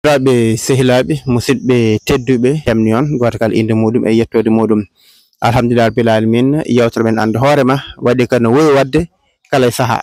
Raɓe sehilaɓe musidɓe tedduɓe jamni on goto kala inde muɗum e yettode muɗum alhamdulillah rabbil alamin yewtere men anda hoorema waɗi kadi no wowi wadde kala e saaha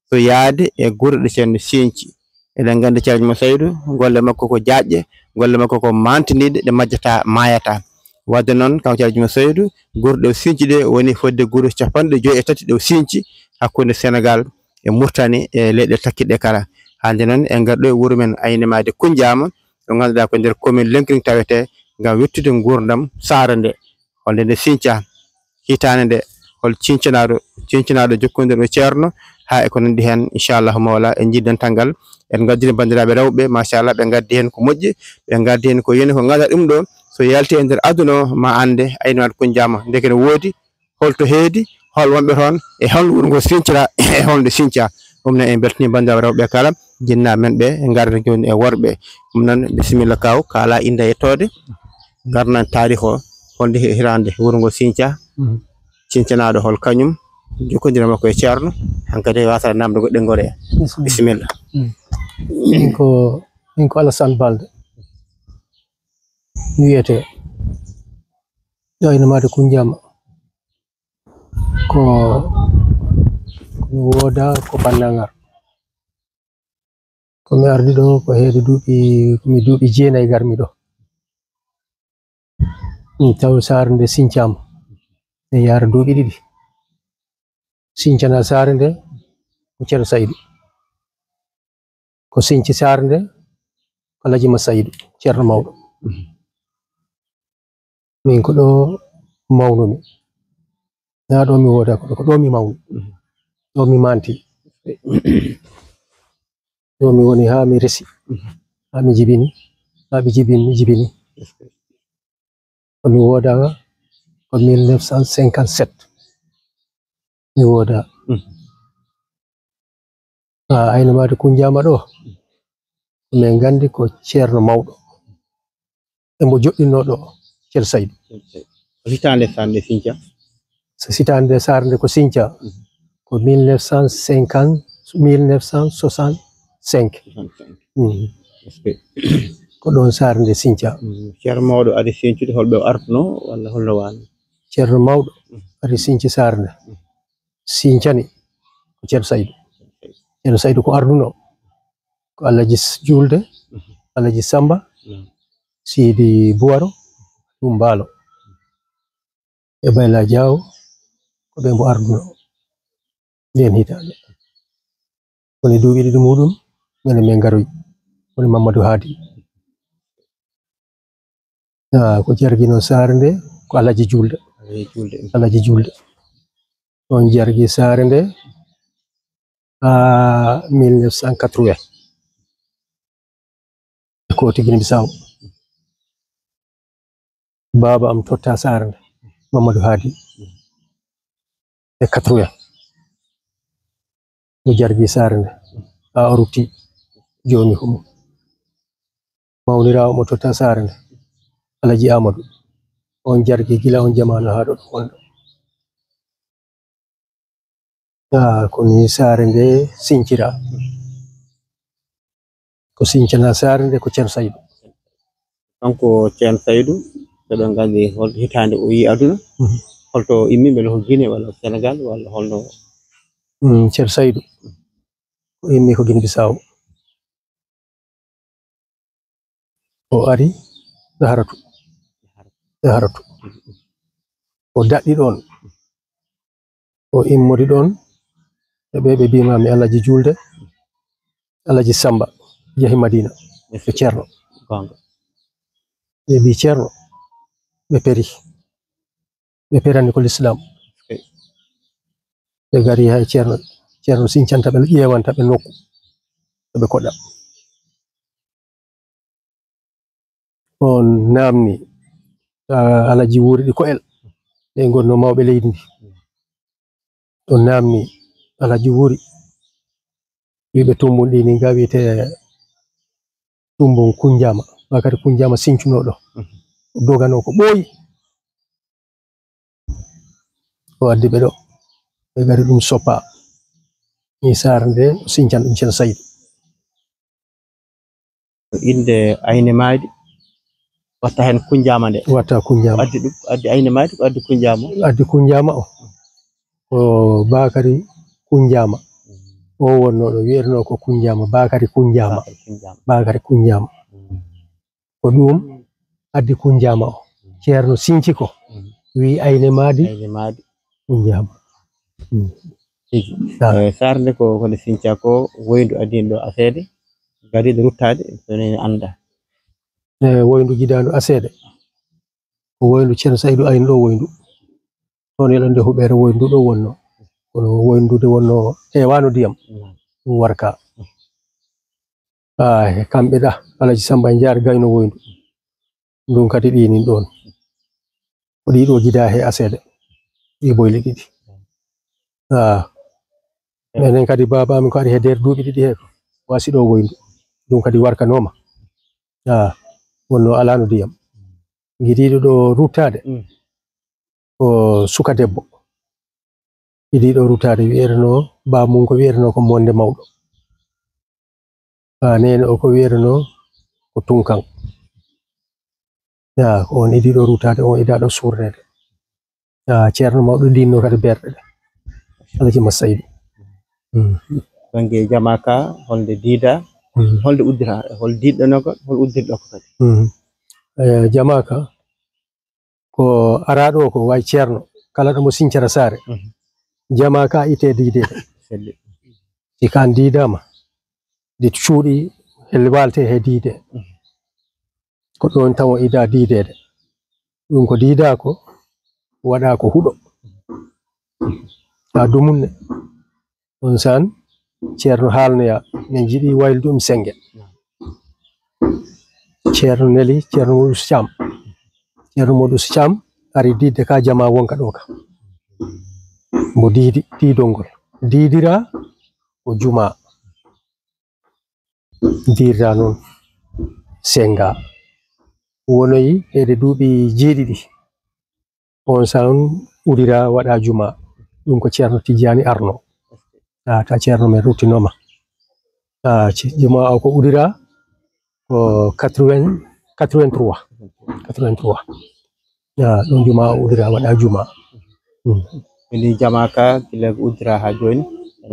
so yaade e guurɗe ceerno Sinthiou eɗen gandi ceerno mo Saydou golle makko ko jaƴƴe golle makko ko mantiniɗe ɗe majjata mayata wadde noon kanko ceerno mo Saydou guurɗe ɗe Sinthiou ɗe woni fodde guure 53 ɗe Sinthiou hakkude Sénégal e Mauritanie e leyɗe takkiɗe kala hande noon en garɗo e wuuro men Aynimade Kundiama ɗo ganduɗa ko nder commune Lenki tawete ngam wettude gurdam saara nde holde nde Sinthiou hitande nde hol cincinaɗo jokkodirɗo ceerno ha e ko nandi hen inchallahu mawla en jiddan tangal en gaddini bandiraɓe rewɓe machallah ɓe gaddi hen ko moƴƴi ɓe gaddi hen ko yoni ko ganduɗa ɗum ɗo so yalti e nder aduna o ma ande Aynimade Kundiama deke ne woodi holto heedi hol wonɓe toon e hol wuuro ngo Sinthiou e holde Sinthiou ɗum noon en beltani bandiraɓe rewɓe kala jinnaɓe men ɓe e garda joni e worɓe ɗum noon bisimilla kaw kala inde yettode garnan taarih o holde hirande wuuro ngo Sinthiou cincanaɗo hol kañum jokkodira makko e ceerno hankkadi wasa namde goɗɗe gore bisimilla min ko Alassane Balde wiyete Aynimade Kundiama ko mi woda ko bannagar ko mi ardi ɗo ko heedi duuɓi 9 garmi ɗo taw saare nde Sinthiama e yara duuɓi 2 Sinthiana saare nde ko ceerno Saydou ko Sinthiou saare nde ko Alaji Ma Saydou ceerno mawɗo min ko ɗo mawnomi na ɗo mi woda ko ɗo mi mawni ɗo mi manti ɗo mi woni ha mi resi ha mi jibini ha ɓe jibini ko mi woda ko 1957 mi woda Aynimade Kundiama ɗo min gandi ko ceerno mawɗo e mo joɗɗinno ɗo ceerno Saydou hitande sande Sinthiou so sitande saare nde ko Sinthiou ko 1965 ko ɗon saare nde Sinthiou ceerno mawɗo ari Sinthiou holɓe artuno walla holno wani ceerno mawɗo ari Sinthiou saare nde Sinthiani ko ceerno Saydou ko arduno ko Alaji Julde Alaji Samba Sidi Buwaro ɗum Mbaalo e Bayla Diaw ko ɓe mbo arduno nden hitande woni duuɓi 2 muɗum minen min garoyi woni Mamadou Hadi ko jargino saare nde ko Alaji Julde on jargi saare nde ha 1980 ko Guinée Bissau baba am totta saare nde Mamadou Hadi e 80 o jargi saare nde ha o rutti joni ko mawnirawo mo totta saare nde Alaji Amadou on jargi gila on jamanu ha ɗo wonɗo ko ni saare nde Sinthiira ko Sinthiana saare nde ko ceerno Saydou kanko ceerno Saydou ɓeɗon gandi hol hitande o yi aduna holto immi beele ko Guinée walla Sénégal walla holno ceerno Saydou o immi ko Guinée Bissau o ari Daharatu o daɗɗi ɗon o immori ɗon e ɓe mbimami Alaji Julde Alaji Samba yahi Madina e ceerno ɓe mbi ceerno ɓe perani ko l'islam ɓe gari hay ceerno sincanta ɓe ƴewanta ɓe nokku ɓe koɗa on namni Alaji wuri ɗi ko'el ɓe gonno mawɓe leydi ndi on namni Alaji wuri wiɓe tumbun ɗi ni ga wiyete tumbun Kundiama wakati Kundiama Sinthiounoɗo dogano ko ɓooyi o waddi ɓe ɗo ɓe gari ɗum soppa ni saare nde Sinthiane ɗum ceerno Saydou inde ayne maadi watta hen kunjama nde watta kunjama addi ayne maadi ko addi kunjama o Bakary Kunjama o wonno do wierno ko Kunjama Bakary Kunjama ko dum addi Kunjama o ceerno Sinci ko wi ayne maadi Kunjama sarde ko ne Sinca ko woyndu adindo asede gari de ruttade to ne anda woyndu gidandu asede ko woyndu ceerno Saydou ayno do woyndu ton elande hubere woyndu do wonno kono woyndude wonno hewano diyam dum warka kambe da Alaji Samba Njaar gayno woyndu dum kadi dinin don ko dido gida he asede di boyle didi menen kadi baba mi ko ari he der duubi didi he wasi do woyndu dum kadi warka noma wonno alano diyam gidido do rutade ko suka debbo gidido rutade wierno ba mun ko wierno ko monde mawdo nene o ko wierno ko tunkan on idido rutade on idado surnede ceerno mawdo dinno kadi berde Alaji Masaydi bange jamaka holde dida holde uddira hol diddo noko hol uddirdo ko kadi jamaka ko arado ko way ceerno kala do mo Sincara sare jamaka ite dide di kan didama di cuudi hel walte he dide ko don tawo ida didede dum ko dida ko wada ko hudo dumunne on san ceerno halnoya min jidi wayldu senge ceerno neli ceerno Modou Cham ari didde ka jama wonka do ka mo didongol didira o juma dirra non senga wonoyi ede duubi jeedidi on san udira wada juma dum ko ceerno Tidiani Arno ta ceerno men rutinoma juma ko udira ko 83 don juma udira wada juma ini jamaka kila udira ha joni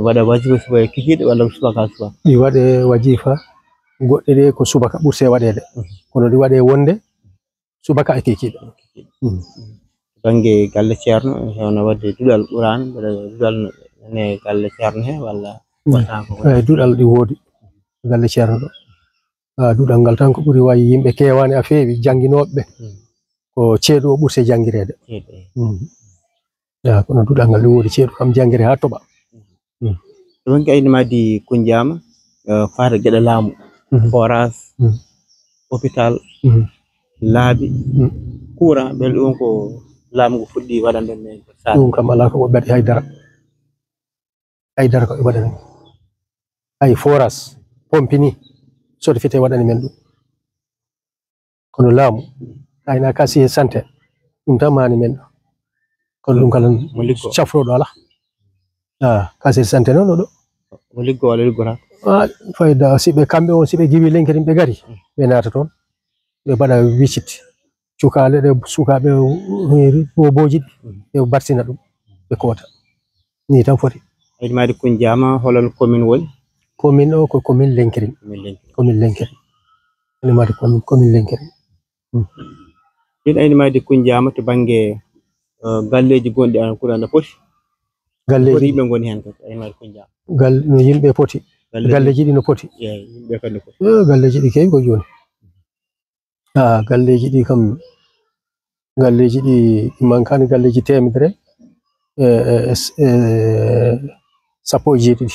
wada wajifa suba kikide wala subaka suba di wade wajifa godde de ko subaka burse wadede kono di wade wonde subaka e kikide bange galle ceerno hewno wadde dudal Qur'an dudal ne galle ceerno he wala wata ko dudal di wodi galle ceerno do dudal ngal tan ko buri wayi yimbe kewani a feewi janginobe ko ceedo burse jangirede kono dudal ngal wodi ceedo kam jangire ha toba don gayni madi Kunjama faata gede laamu forage hôpital laabi courant bel don ko laamu fuddi wadande men dum kam ala ko bedi haydara ko wadande ay forage pompini so de fite wadani men dum kono laamu ayna kasi sante dum tamani men kono dum kala chafro do ala kasi sante non do mo liggo wala liggora fayda sibe kambe on sibe gibi lenkerim be gari be nata ton be bada visit cukale de sukabe boboji be barsina dum be kota ni tan foti ay madi Kunjama holon commune woni commune o ko commune lenkerim ni madi commune lenkerim ay madi Kunjama to bange galleji gondi an kuranda poti galleji yimbe ngoni hen ko ay madi Kunjama gal no yimbe poti galleji di no poti yimbe kan ko galleji di kay ko joni galleji di kam galleji di mankani galleji temedre sappo jeedi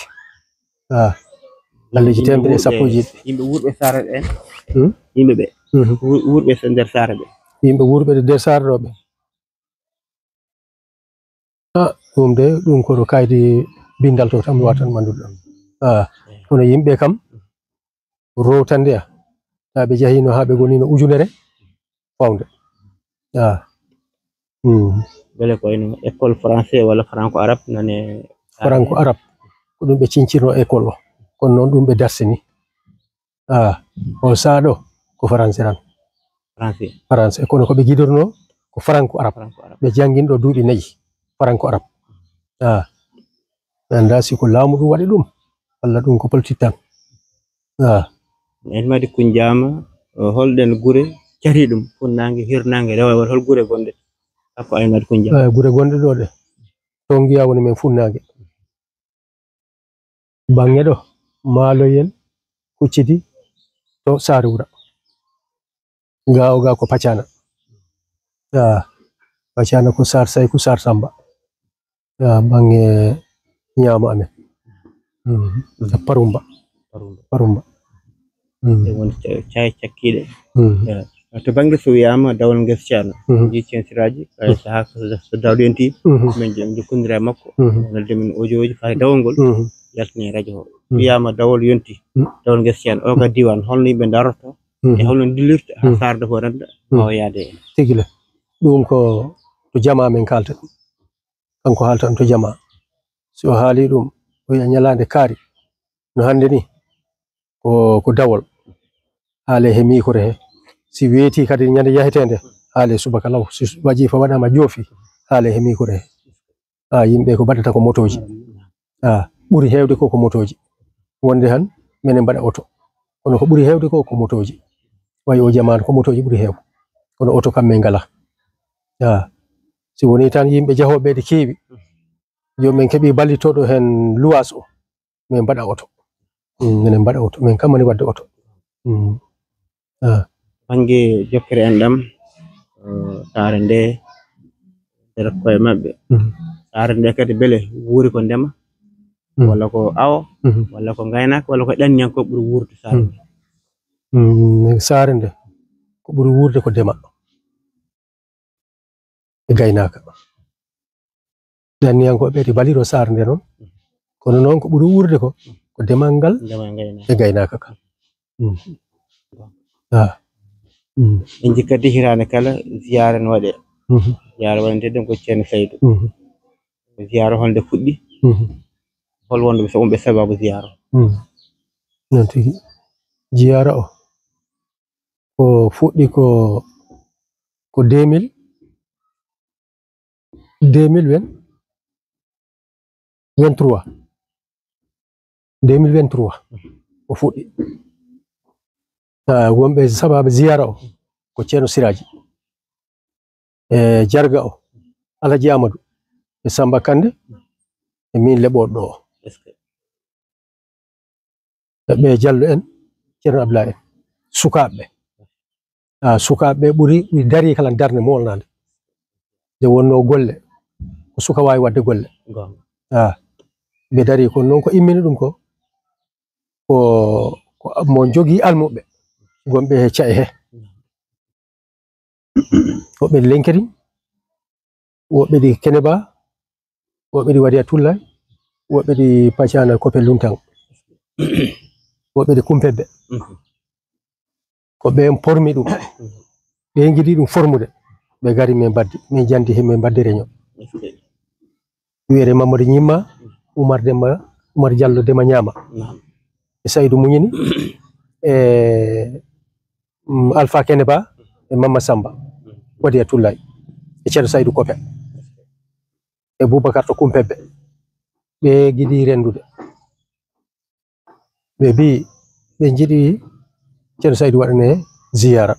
galleji temedre sappo jeedi yimbe wurbe sare en yimbe be wurbe so der sare be yimbe wurbe der sare robe dum de dum ko do kaydi bindal to tam watan mandudo kono yimbe kam rotande be jahino habe gonino ujunere fawnde bele ko eno école français wala franco arabe nane franco arabe ko dum be cincirno école o kono non dum be darsini o saɗo ko français tan français kono ko ɓe gidorno ko franco arab ɓe janginɗo duuɓi 4 franco arab mi anda si ko laamu ɗum waɗi ɗum walla ɗum ko politique tan en madi kunjama holɗen gure cari ɗum funnange hirnange rewa wat hol gure gonɗe ko en madi kunjama gure gonɗe ɗo ɗe to giya woni men funnange bange ɗo Maloyel Kuccidi to Sare Wura ga ko Pacana Pacana ko Sar Say ko Sar Samba bange nyama amen Parumba won cay cakkiɗe to banggue so wiyama dawol ngeskano ji censiraji kay saha so dawdenti min jokkondira makko nalde min ojoji fa dawol ngol yaltini radio o wiyama dawol yonti dawol ngeskano o ka diwan holno yimɓe daroto e holno dillirta ha sarde ko renda o yaade tigila ɗum ko to jama men kalta ɗum kanko halta ɗum to jama so haali ɗum o wiya ñalande kaari no hande ni ko dawol haale he mikore he si weeti kadi ñande yahetende haale subaka law si wajifa waɗama joofi haale he mikore he yimɓe ko baɗata ko motoji ɓuri hewde ko motoji wonde han minen mbaɗa oto kono ko ɓuri hewde ko motoji wayi o jamanu ko motoji ɓuri hew kono oto kam min ngala si woni tan yimɓe jahoɓe de keewi jomumen keeɓi ballitoɗo hen luwas o min mbaɗa oto minen mbaɗa oto min kam woni wadde oto bange jokkere en ɗam saare nde nder koye maɓɓe saare nde kadi beele wuuri ko ndema walla ko awo walla ko gaynaka walla ko ɗanniyanko ɓuri wuurde saare nde saare nde ko ɓuri wuurde ko ndema e gaynaka ɗanniyankoɓe ɗi baliro saare nde noon kono noon ko ɓuri wuurde ko demal ngal e gaynaka kam en jikkati hirande kala ziyara ne waɗe ziyara waɗanteden ko ceerno Saydou ziyara holde fuɗɗi hol wonde so umɓe sababu ziyara non tigi ziyara o ko fuɗɗi ko 2023 o fuɗɗi wonɓe sababu ziyara o ko ceerno Siraji e jarga o Alaji Amadou e Samba Kande e min leɓoɗo ɗo ɓe Diallo en ceerno Abdoulaye en sukaɓe ɓuri dari kala darde molnade nde wonno golle ko suka wawi wadde golle ɓe dari kono noon ko immini ɗum ko mo jogui almuɓe gonɓe he cae he woɓɓe ɗi Lenkeri woɓɓe ɗi Keneba woɓɓe ɗi Wadiya Tullay woɓɓe ɗi Pacana Kope Luntan woɓɓe ɗi Kumpebbe ko ɓen pormi ɗum ɓe jiiɗi ɗum formude ɓe gari min baddi min jandi he min baddi réunion wiyete Mamadou Ñimma Oumar Diallo Demba Ñama e Saydou Muñini e Alpha Keneba e Mamma Samba Wadiya Tullay e ceerno Saydou Kope e Boubacar to Kumpebbe ɓe giɗi rendude ɓe bi ɓe jiiɗi ceerno Saydou waɗane ziyara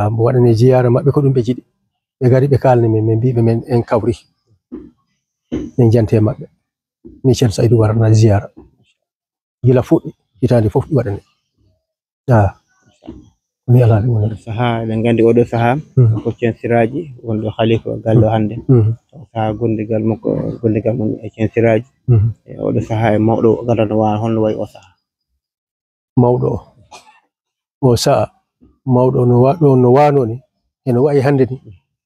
mo waɗane ziyara maɓɓe ko ɗum ɓe jiɗi ɓe gari ɓe kalni min mbiɓe men en kawri min jante maɓɓe ni ceerno Saydou waɗana ziyara gila fuɗɗi hitande fof ɗi waɗane ni ala ɗum woni saha eɗen gandi oɗo saha ko ceerno Siraji wonɗo halifa gallo hande saha gondigal makko gondigal mum e ceerno Siraji e oɗo saha e mawɗo gadano wa holno wayi o saha mawɗo o saha mawɗo no wanoni eno wayi hande ni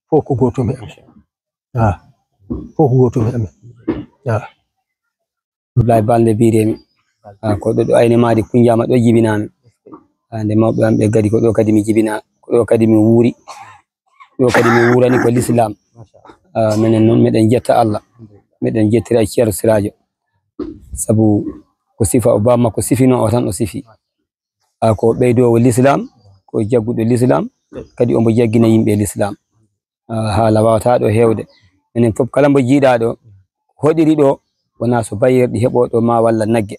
fof ko gotum e amen fof ko gotum e amen Abdoulaye Balde biremi ko ɗo ayne madi kunjama ɗo jibinami nde mawɓe am ɓe gadi ko ɗo kadi mi jibina ko ɗo kadi mi wuuri ɗo kadi mi wurani ko l'islam minen noon meɗen jetta Allah meɗen jettira ceerno Sirajo sabu ko sifa o baba makko sifino o tan o sifi ko ɓeydowo l'islam ko jagguɗo l'islam kadi omo jaggina yimɓe l'islam haala wawata ɗo hewde enen fof kala mbo jiiɗa ɗo hoɗiri ɗo wona so bayirɗi heɓoɗo ma walla nagge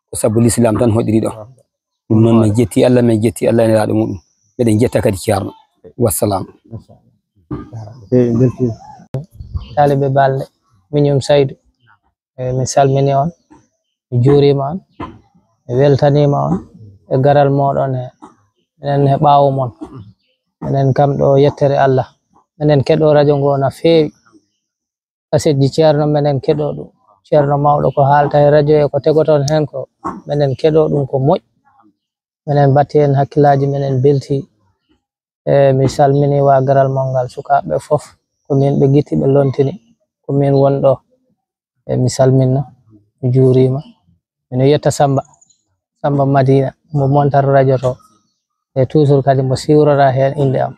ko sabu l'islam tan hoɗiri ɗo ɗum noon min jetti Allah min jetti Allah e nelaɗo muɗum meɗen jetta kadi ceerno wassalam taliɓe balɗe miñum Saydou mi salmini on mi juurima on mi weltanima on e garal moɗon minen e ɓaawo mon minen kam ɗo yettere Allah minen keɗo radio ngo no feewi kasetji ceerno minen keɗo ɗum ceerno mawɗo ko haalta e radio e ko tegoton hen ko minen keɗo ɗum ko moƴƴi minen batti hen hakkillaji minen belti mi salmini wa garal mon ngal sukaɓe fof ko min ɓe gitti ɓe lontini ko min wonɗo mi salminno mi juurima mino yetta Samba Madina mo montar radio to e toujours kadi mo siwrora hen inde am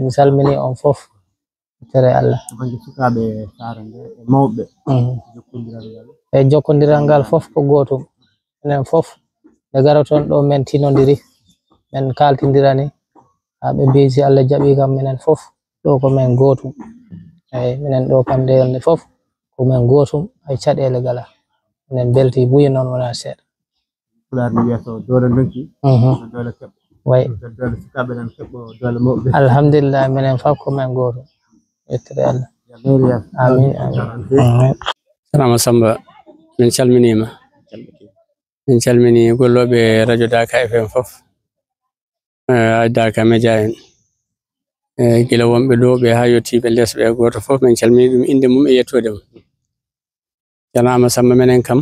mi salmini on fof tere Allah sukaɓe sara nde e mawɓe e jokkodiral ngal fof ko gotum enen fof nde garoton ɗo men tinodiri men kaltidirani ha ɓe mbisi Allah jaaɓi kam minen fof ɗo ko men gotum eyyi minen ɗo kam nde yonde fof ko men gotum hay caɗele gala minen belti buyi noon wona seeɗa pulaar mi wiya so dole donki dole keɓɓo way dole sukaɓe nan keɓɓo dole mawɓe alhamdulillah minen fof ko men gotum yettere Allah amin amin Salama Samba min calminima min calmini golloɓe radio Daka FM fof Daka Media en gila wonɓe ɗo ɓe ha yettiɓe lesɓe goto fof min calmini ɗum inde mum e yettode mum Salama Samba minen kam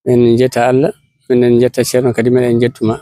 min jetta Allah minen jetta ceerno kadi minen jettuma